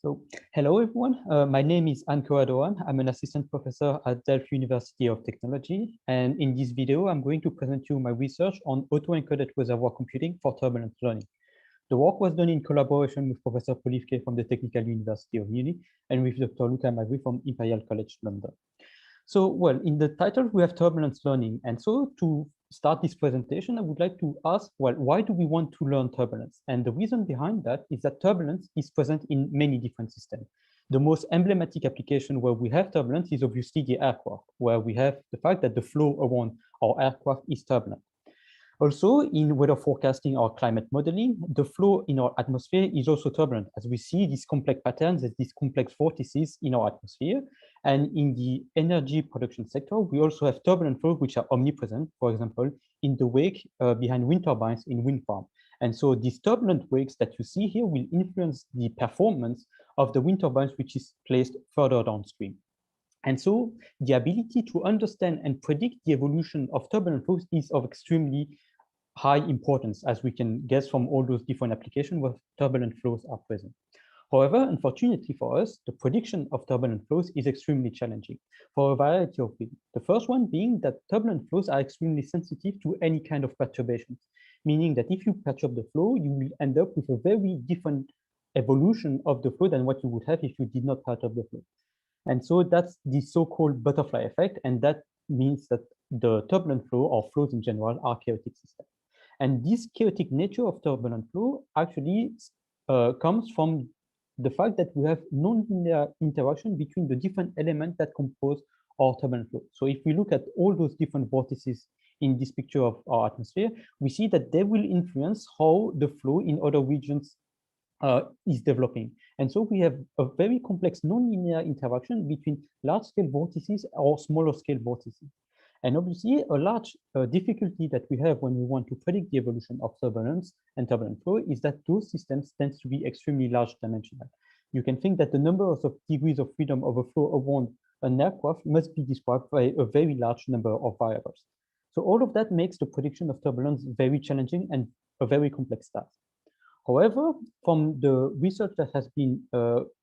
So, hello everyone. My name is Anko Adoan. I'm an assistant professor at Delft University of Technology. And in this video, I'm going to present you my research on auto-encoded reservoir computing for turbulent learning. The work was done in collaboration with Professor Polivke from the Technical University of Munich and with Dr. Luca Magri from Imperial College London. So, well, in the title, we have turbulence learning. And so to start this presentation, I would like to ask, well, why do we want to learn turbulence? And the reason behind that is that turbulence is present in many different systems. The most emblematic application where we have turbulence is obviously the aircraft, where we have the fact that the flow around our aircraft is turbulent. Also, in weather forecasting or climate modeling, the flow in our atmosphere is also turbulent, as we see these complex patterns, these complex vortices in our atmosphere. And in the energy production sector, we also have turbulent flows which are omnipresent, for example, in the wake behind wind turbines in wind farm. And so these turbulent wakes that you see here will influence the performance of the wind turbines, which is placed further downstream. And so the ability to understand and predict the evolution of turbulent flows is of extremely high importance, as we can guess from all those different applications where turbulent flows are present. However, unfortunately for us, the prediction of turbulent flows is extremely challenging for a variety of reasons. The first one being that turbulent flows are extremely sensitive to any kind of perturbations, meaning that if you perturb the flow, you will end up with a very different evolution of the flow than what you would have if you did not perturb the flow. And so that's the so-called butterfly effect. And that means that the turbulent flow or flows in general are chaotic systems. And this chaotic nature of turbulent flow actually comes from the fact that we have nonlinear interaction between the different elements that compose our turbulent flow. So if we look at all those different vortices in this picture of our atmosphere, we see that they will influence how the flow in other regions is developing. And so we have a very complex nonlinear interaction between large-scale vortices or smaller-scale vortices. And obviously, a large difficulty that we have when we want to predict the evolution of turbulence and turbulent flow is that those systems tend to be extremely large dimensional. You can think that the number of degrees of freedom of a flow around an aircraft must be described by a very large number of variables. So all of that makes the prediction of turbulence very challenging and a very complex task. However, from the research that has been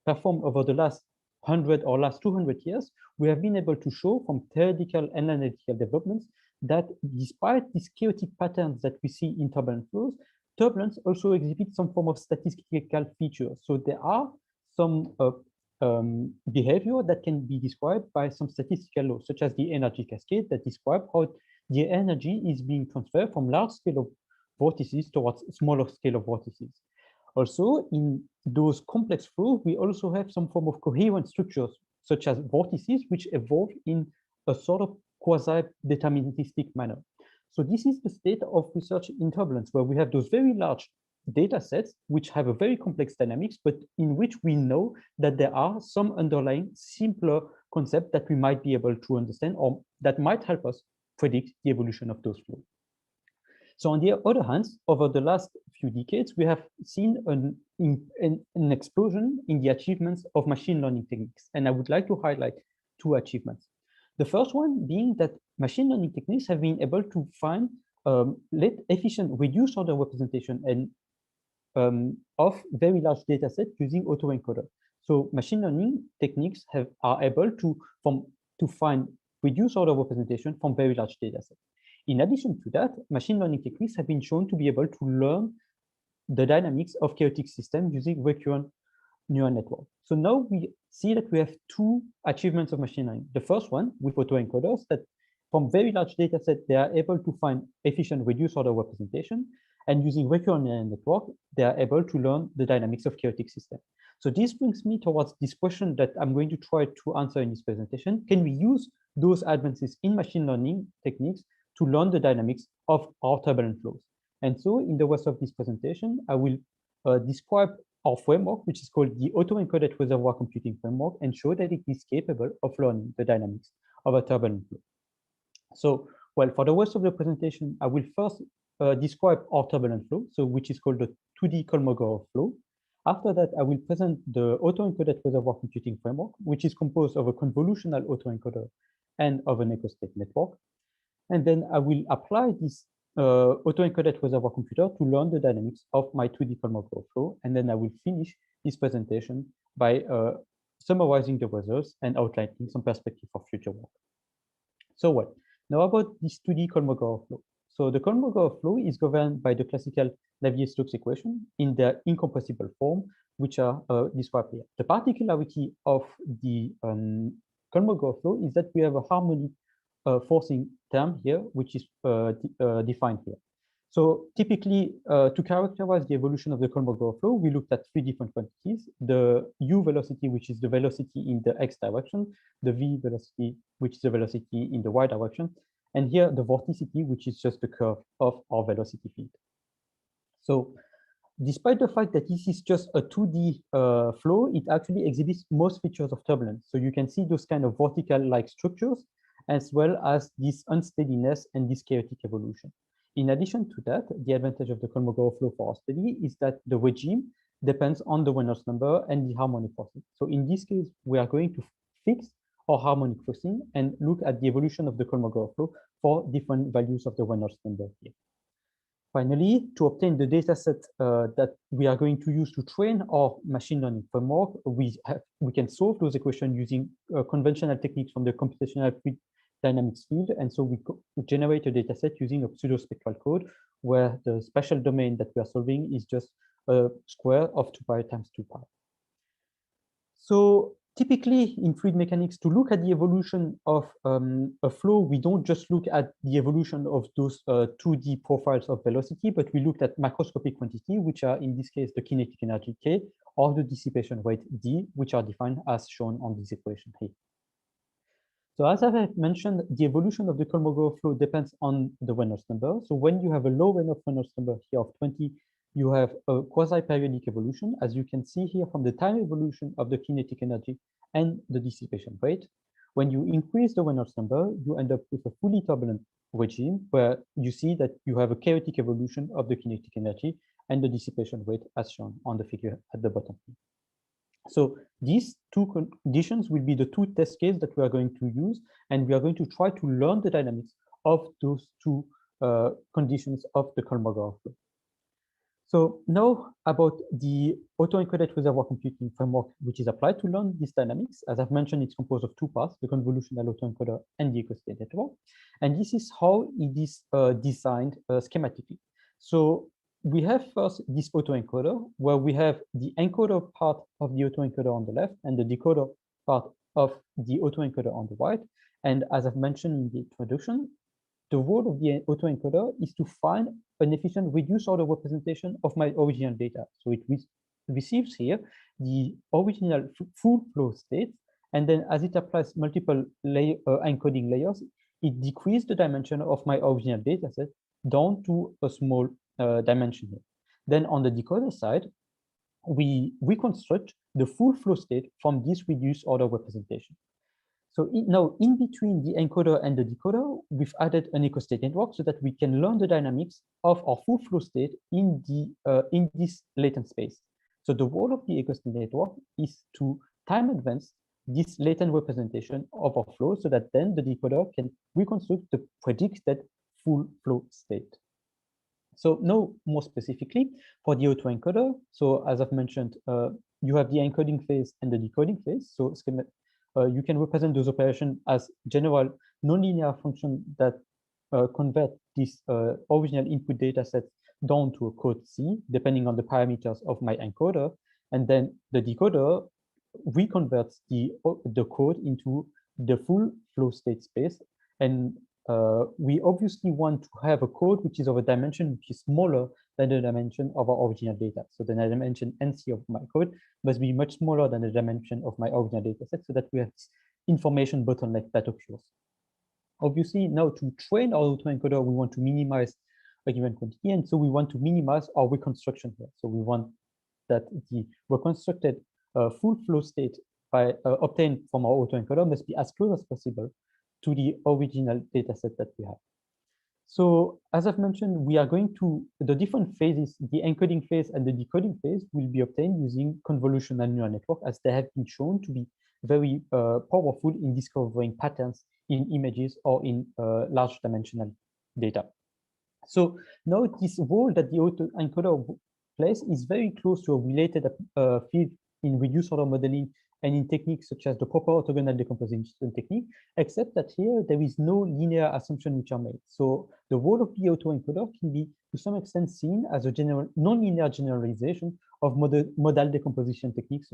performed over the last 100 or last 200 years, we have been able to show from theoretical and analytical developments that despite these chaotic patterns that we see in turbulent flows, turbulence also exhibits some form of statistical features. So there are some behavior that can be described by some statistical laws, such as the energy cascade that describe how the energy is being transferred from large scale of vortices towards smaller scale of vortices. Also, in those complex flows, we also have some form of coherent structures, such as vortices, which evolve in a sort of quasi-deterministic manner. So this is the state of research in turbulence, where we have those very large data sets, which have a very complex dynamics, but in which we know that there are some underlying simpler concepts that we might be able to understand or that might help us predict the evolution of those flows. So on the other hand, over the last few decades, we have seen an explosion in the achievements of machine learning techniques. And I would like to highlight two achievements. The first one being that machine learning techniques have been able to find efficient reduced order representation and of very large data sets using autoencoder. So machine learning techniques are able to find reduced order representation from very large data sets. In addition to that, machine learning techniques have been shown to be able to learn the dynamics of chaotic systems using recurrent neural network. So now we see that we have two achievements of machine learning. The first one with autoencoders, that from very large data sets, they are able to find efficient reduced order representation, and using recurrent neural network, they are able to learn the dynamics of chaotic systems. So this brings me towards this question that I'm going to try to answer in this presentation. Can we use those advances in machine learning techniques to learn the dynamics of our turbulent flows? And so in the rest of this presentation, I will describe our framework, which is called the Autoencoded Reservoir Computing Framework, and show that it is capable of learning the dynamics of a turbulent flow. So, well, for the rest of the presentation, I will first describe our turbulent flow, so which is called the 2D Kolmogorov flow. After that, I will present the Autoencoded Reservoir Computing Framework, which is composed of a convolutional autoencoder and of an echo-state network. And then I will apply this autoencoded reservoir computer to learn the dynamics of my 2D Kolmogorov flow. And then I will finish this presentation by summarizing the results and outlining some perspective for future work. So what? Now about this 2D Kolmogorov flow. So the Kolmogorov flow is governed by the classical Navier-Stokes equation in their incompressible form, which are described here. The particularity of the Kolmogorov flow is that we have a harmonic forcing term here, which is defined here. So typically, to characterize the evolution of the Kolmogorov flow, we looked at three different quantities: the u velocity, which is the velocity in the x direction, the v velocity, which is the velocity in the y direction, and here the vorticity, which is just the curve of our velocity field. So despite the fact that this is just a 2D flow, it actually exhibits most features of turbulence. So you can see those kind of vertical-like structures, as well as this unsteadiness and this chaotic evolution. In addition to that, the advantage of the Kolmogorov flow for our study is that the regime depends on the Reynolds number and the harmonic forcing. So in this case, we are going to fix our harmonic forcing and look at the evolution of the Kolmogorov flow for different values of the Reynolds number here. Finally, to obtain the dataset that we are going to use to train our machine learning framework, we can solve those equations using conventional techniques from the computational fluid dynamics field. And so we generate a dataset using a pseudo-spectral code where the spatial domain that we are solving is just a square of 2 pi times 2 pi. So typically in fluid mechanics, to look at the evolution of a flow, we don't just look at the evolution of those 2D profiles of velocity, but we looked at macroscopic quantity, which are in this case the kinetic energy K, or the dissipation rate D, which are defined as shown on this equation here. So as I have mentioned, the evolution of the Kolmogorov flow depends on the Reynolds number. So when you have a low Reynolds number here of 20, you have a quasi-periodic evolution, as you can see here from the time evolution of the kinetic energy and the dissipation rate. When you increase the Reynolds number, you end up with a fully turbulent regime where you see that you have a chaotic evolution of the kinetic energy and the dissipation rate as shown on the figure at the bottom. So these two conditions will be the two test cases that we are going to use, and we are going to try to learn the dynamics of those two conditions of the Kolmogorov flow. So now about the autoencoded reservoir computing framework, which is applied to learn these dynamics. As I've mentioned, it's composed of two parts, the convolutional autoencoder and the eco-state network. And this is how it is designed schematically. So we have first this autoencoder, where we have the encoder part of the autoencoder on the left and the decoder part of the autoencoder on the right. And as I've mentioned in the introduction, the role of the autoencoder is to find an efficient reduced order representation of my original data. So it receives here the original full flow state, and then as it applies multiple encoding layers, it decreases the dimension of my original data set down to a small dimension here. Then on the decoder side, we reconstruct the full flow state from this reduced order representation. So now in between the encoder and the decoder, we've added an eco-state network so that we can learn the dynamics of our full flow state in this latent space. So the role of the eco-state network is to time advance this latent representation of our flow so that then the decoder can reconstruct the predicted full flow state. So now more specifically for the autoencoder, so as I've mentioned, you have the encoding phase and the decoding phase. So you can represent those operations as general nonlinear functions that convert this original input data set down to a code C, depending on the parameters of my encoder. And then the decoder reconverts the code into the full flow state space. And we obviously want to have a code which is of a dimension which is smaller than the dimension of our original data. So the dimension NC of my code must be much smaller than the dimension of my original data set so that we have this information bottleneck that occurs. Obviously, now to train our autoencoder, we want to minimize a given quantity, and so we want to minimize our reconstruction here. So we want that the reconstructed full flow state by obtained from our autoencoder must be as close as possible to the original data set that we have. So as I've mentioned, we are going to, the different phases, the encoding phase and the decoding phase will be obtained using convolutional neural network, as they have been shown to be very powerful in discovering patterns in images or in large dimensional data. So now this role that the autoencoder plays is very close to a related field in reduced order modeling and in techniques such as the proper orthogonal decomposition technique, except that here there is no linear assumption which are made. So the role of the autoencoder can be to some extent seen as a general non-linear generalization of modal decomposition techniques.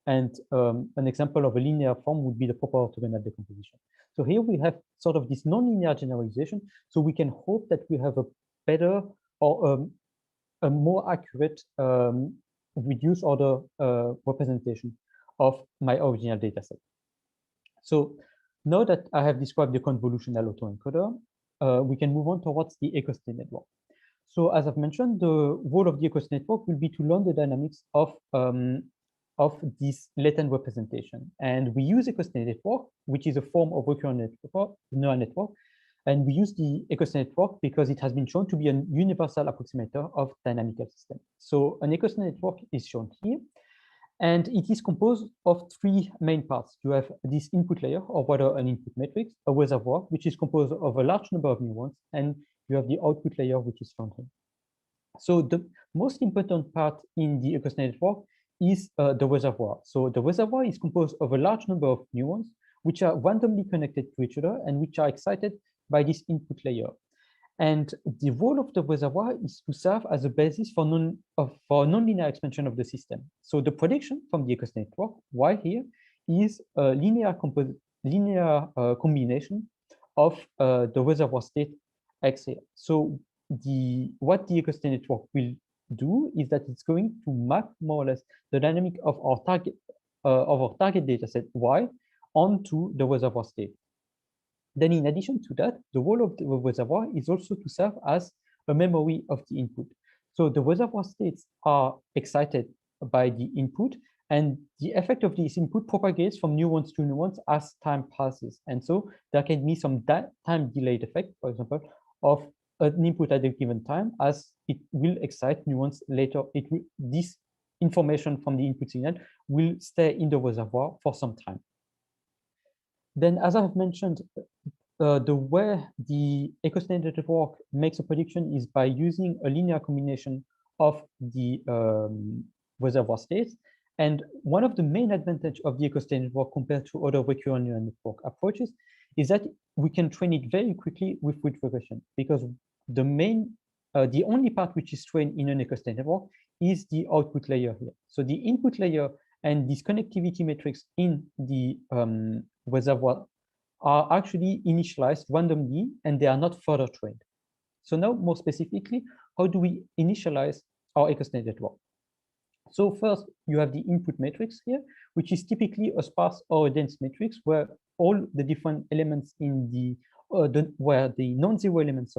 And an example of a linear form would be the proper orthogonal decomposition. So here we have sort of this non-linear generalization. So we can hope that we have a better or a more accurate reduced order representation of my original data set. So now that I have described the convolutional autoencoder, we can move on towards the ecostate network. So as I've mentioned, the role of the ecostate network will be to learn the dynamics of this latent representation. And we use ecostate network, which is a form of recurrent neural network. And we use the ecostate network because it has been shown to be a universal approximator of dynamical systems. So an ecostate network is shown here. And it is composed of three main parts. You have this input layer, or rather an input matrix, a reservoir, which is composed of a large number of neurons, and you have the output layer, which is shown here. So the most important part in the ecostate network is the reservoir. So the reservoir is composed of a large number of neurons, which are randomly connected to each other and which are excited by this input layer. And the role of the reservoir is to serve as a basis for nonlinear expansion of the system. So the prediction from the ecostate network, Y here, is a linear combination of the reservoir state X here. So what the ecostate network will do is that it's going to map more or less the dynamic of our target data set Y onto the reservoir state. Then in addition to that, the role of the reservoir is also to serve as a memory of the input. So the reservoir states are excited by the input, and the effect of this input propagates from neurons to neurons as time passes. And so there can be some time delayed effect, for example, of an input at a given time, as it will excite neurons later. This information from the input signal will stay in the reservoir for some time. Then, as I've mentioned, the way the ecostate network makes a prediction is by using a linear combination of the reservoir states. And one of the main advantages of the ecostate network compared to other recurrent neural network approaches is that we can train it very quickly with ridge regression, because the only part which is trained in an ecostate network is the output layer here. So the input layer and this connectivity matrix in the reservoir are actually initialized randomly, and they are not further trained. So now, more specifically, how do we initialize our ecostate network? So first, you have the input matrix here, which is typically a sparse or a dense matrix where all the different elements in where the non-zero elements,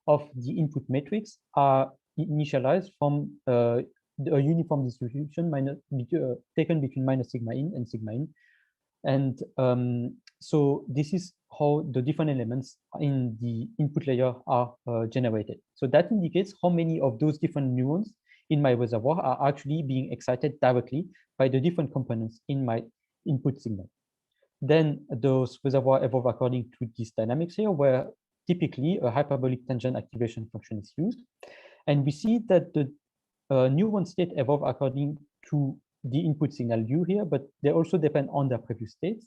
of the input matrix are initialized from a uniform distribution taken between minus sigma in and sigma in. And so this is how the different elements in the input layer are generated. So that indicates how many of those different neurons in my reservoir are actually being excited directly by the different components in my input signal. Then those reservoirs evolve according to these dynamics here, where typically a hyperbolic tangent activation function is used. And we see that the neuron state evolve according to the input signal U here, but they also depend on their previous states.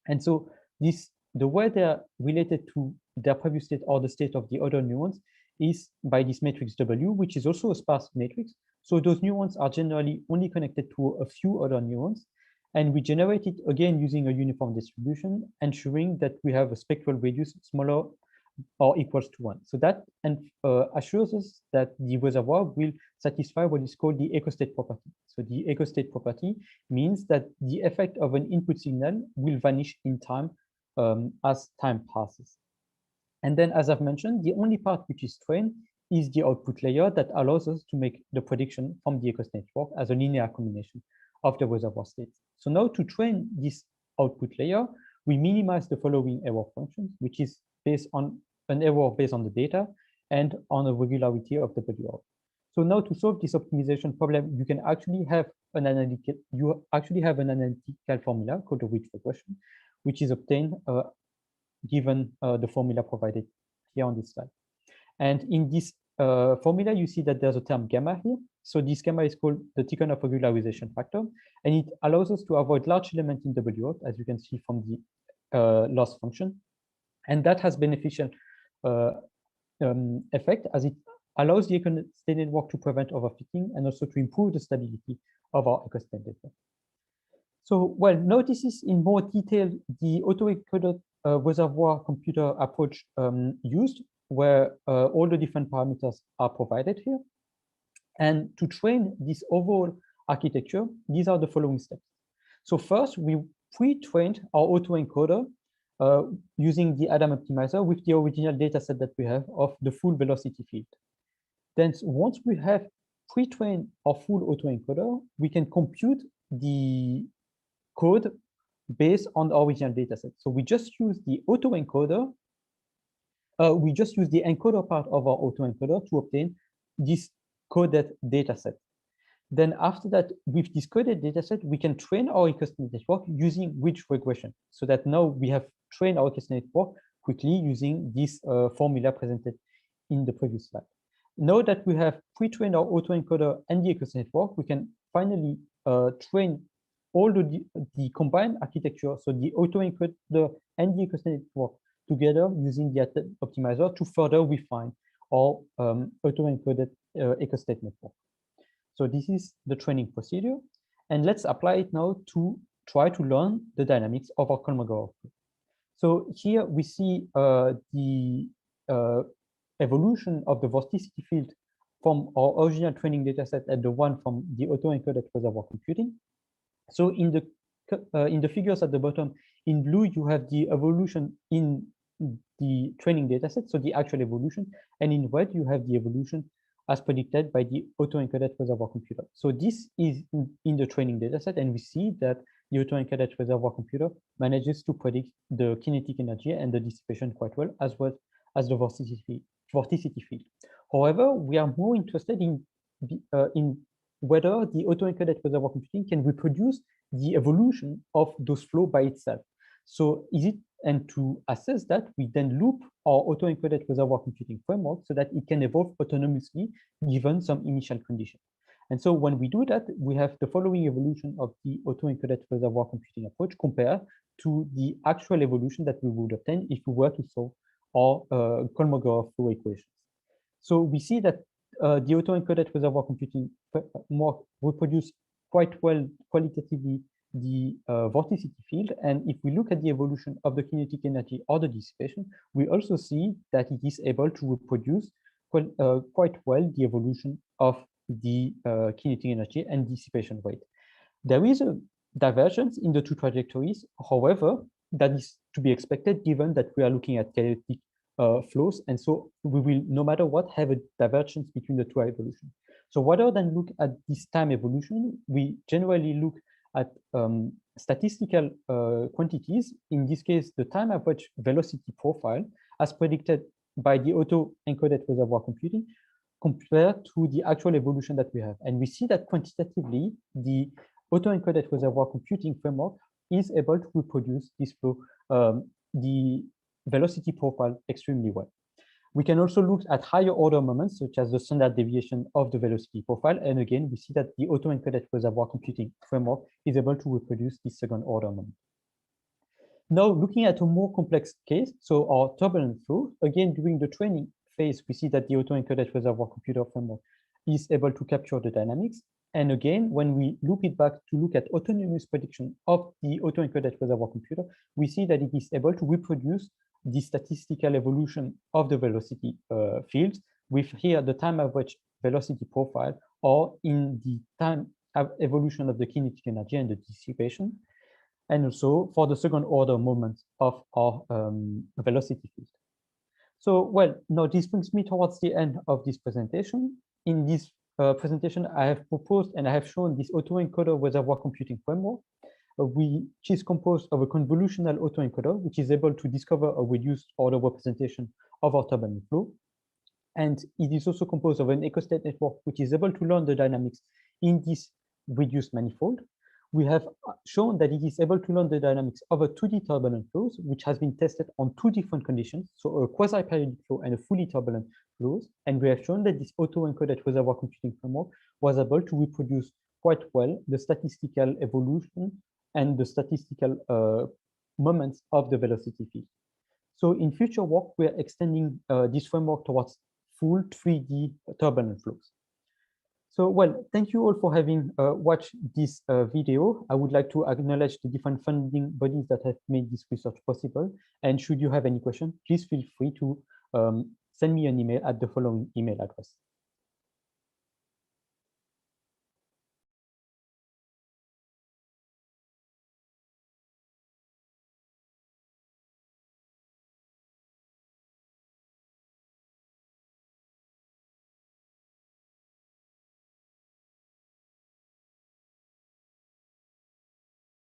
And so the way they're related to their previous state or the state of the other neurons is by this matrix W, which is also a sparse matrix. So those neurons are generally only connected to a few other neurons. And we generate it again using a uniform distribution, ensuring that we have a spectral radius smaller or equals to 1. So that assures us that the reservoir will satisfy what is called the ecostate property. So the ecostate property means that the effect of an input signal will vanish in time as time passes. And then, as I've mentioned, the only part which is trained is the output layer that allows us to make the prediction from the ecostate network as a linear combination of the reservoir states. So now to train this output layer, we minimize the following error functions, which is based on an error based on the data and on the regularity of the WR. So now to solve this optimization problem, you can actually have an analytical formula called the ridge regression, which is obtained given the formula provided here on this slide. And in this formula, you see that there's a term gamma here. So this gamma is called the Tikhonov regularization factor, and it allows us to avoid large elements in W out, as you can see from the loss function. And that has beneficial effect, as it allows the eco-state network to prevent overfitting and also to improve the stability of our eco-state network. So, well, now this is in more detail the autoencoded reservoir computer approach used, where all the different parameters are provided here. And to train this overall architecture, these are the following steps. So first, we pre-trained our autoencoder using the Adam optimizer with the original data set that we have of the full velocity field. Then once we have pre-trained our full autoencoder, we can compute the code based on the original data set. So we just use the autoencoder. We just use the encoder part of our autoencoder to obtain this coded data set. Then after that, with this coded data set, we can train our eco-state network using ridge regression, so that now we have trained our eco-state network quickly using this formula presented in the previous slide. Now that we have pre-trained our autoencoder and the eco-state network, we can finally train all the combined architecture, so the autoencoder and the eco-state network together using the optimizer to further refine our autoencoded eco-state network. So this is the training procedure, and let's apply it now to try to learn the dynamics of our Kolmogorov flow. So here we see the evolution of the vorticity field from our original training data set and the one from the autoencoded reservoir computing. So in the figures at the bottom, in blue, you have the evolution in the training data set, so the actual evolution, and in red, you have the evolution as predicted by the autoencoded reservoir computer. So this is in the training data set, and we see that the autoencoded reservoir computer manages to predict the kinetic energy and the dissipation quite well as the vorticity field. However, we are more interested in whether the autoencoded reservoir computing can reproduce the evolution of those flows by itself. So and to assess that, we then loop our autoencoded reservoir computing framework so that it can evolve autonomously given some initial conditions. And so when we do that, we have the following evolution of the autoencoded reservoir computing approach compared to the actual evolution that we would obtain if we were to solve our Kolmogorov flow equations. So we see that the autoencoded reservoir computing more reproduce quite well qualitatively the vorticity field, and if we look at the evolution of the kinetic energy or the dissipation, we also see that it is able to reproduce quite well the evolution of the kinetic energy and dissipation rate. There is a divergence in the two trajectories, however, that is to be expected given that we are looking at chaotic flows, and so we will, no matter what, have a divergence between the two evolutions. So rather than look at this time evolution, we generally look at statistical quantities, in this case, the time average velocity profile as predicted by the auto-encoded reservoir computing compared to the actual evolution that we have. And we see that quantitatively, the auto-encoded reservoir computing framework is able to reproduce this flow, the velocity profile extremely well. We can also look at higher order moments, such as the standard deviation of the velocity profile. And again, we see that the auto-encoded reservoir computing framework is able to reproduce this second order moment. Now, looking at a more complex case, so our turbulent flow, again, during the training phase, we see that the auto-encoded reservoir computer framework is able to capture the dynamics. And again, when we loop it back to look at autonomous prediction of the auto-encoded reservoir computer, we see that it is able to reproduce the statistical evolution of the velocity fields with here the time average velocity profile, or in the time evolution of the kinetic energy and the dissipation, and also for the second order moment of our velocity field. So, well, now this brings me towards the end of this presentation. In this presentation, I have proposed and I have shown this autoencoder reservoir computing framework, which is composed of a convolutional autoencoder, which is able to discover a reduced order representation of our turbulent flow. And it is also composed of an eco-state network, which is able to learn the dynamics in this reduced manifold. We have shown that it is able to learn the dynamics of a 2D turbulent flows, which has been tested on 2 different conditions, so a quasi-periodic flow and a fully turbulent flows. And we have shown that this auto-encoded reservoir computing framework was able to reproduce quite well the statistical evolution and the statistical moments of the velocity field. So in future work, we are extending this framework towards full 3D turbulent flows. So, well, thank you all for having watched this video. I would like to acknowledge the different funding bodies that have made this research possible. And should you have any questions, please feel free to send me an email at the following email address.